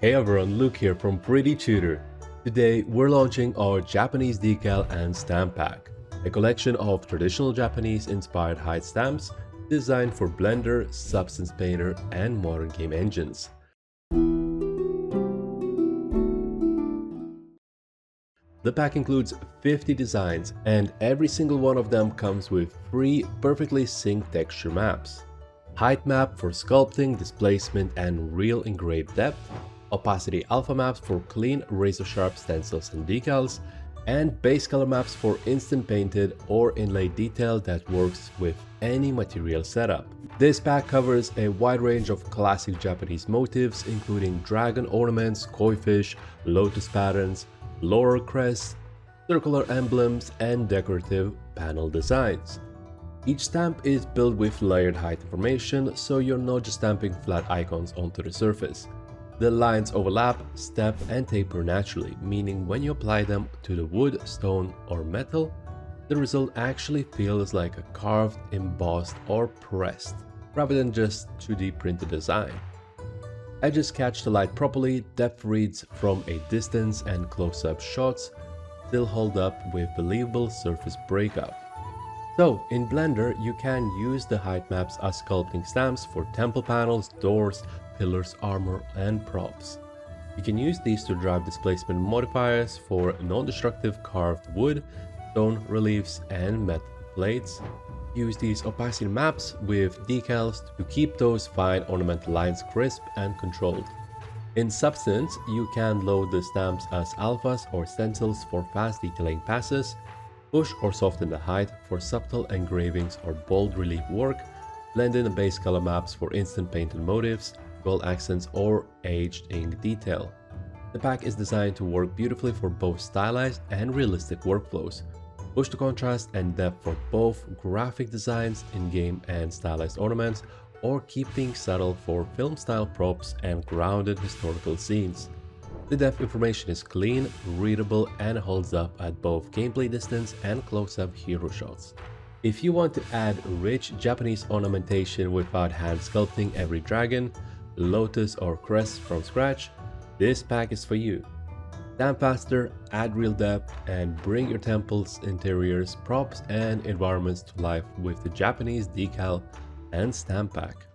Hey everyone, Luke here from Pretty Tutor. Today we're launching our Japanese decal and stamp pack, a collection of traditional Japanese inspired hide stamps designed for Blender, Substance Painter, and modern game engines. The pack includes 50 designs, and every single one of them comes with 3 perfectly synced texture maps. Height map for sculpting, displacement, and real engraved depth, opacity alpha maps for clean razor-sharp stencils and decals, and base color maps for instant painted or inlaid detail that works with any material setup. This pack covers a wide range of classic Japanese motifs including dragon ornaments, koi fish, lotus patterns, floral crests, circular emblems, and decorative panel designs. Each stamp is built with layered height information, so you're not just stamping flat icons onto the surface. The lines overlap, step, and taper naturally, meaning when you apply them to the wood, stone, or metal, the result actually feels like a carved, embossed, or pressed, rather than just 2D printed design. Edges catch the light properly, depth reads from a distance, and close-up shots still hold up with believable surface breakup. So, in Blender, you can use the height maps as sculpting stamps for temple panels, doors, pillars, armor, and props. You can use these to drive displacement modifiers for non-destructive carved wood, stone reliefs, and metal plates. Use these opacity maps with decals to keep those fine ornamental lines crisp and controlled. In Substance, you can load the stamps as alphas or stencils for fast detailing passes, push or soften the height for subtle engravings or bold relief work, blend in the base color maps for instant painted motifs, gold accents, or aged ink detail. The pack is designed to work beautifully for both stylized and realistic workflows. Push the contrast and depth for both graphic designs, in-game and stylized ornaments, or keep things subtle for film-style props and grounded historical scenes. The depth information is clean, readable, and holds up at both gameplay distance and close-up hero shots. If you want to add rich Japanese ornamentation without hand sculpting every dragon, lotus, or crest from scratch, this pack is for you. Stamp faster, add real depth, and bring your temples, interiors, props, and environments to life with the Japanese decal and stamp pack.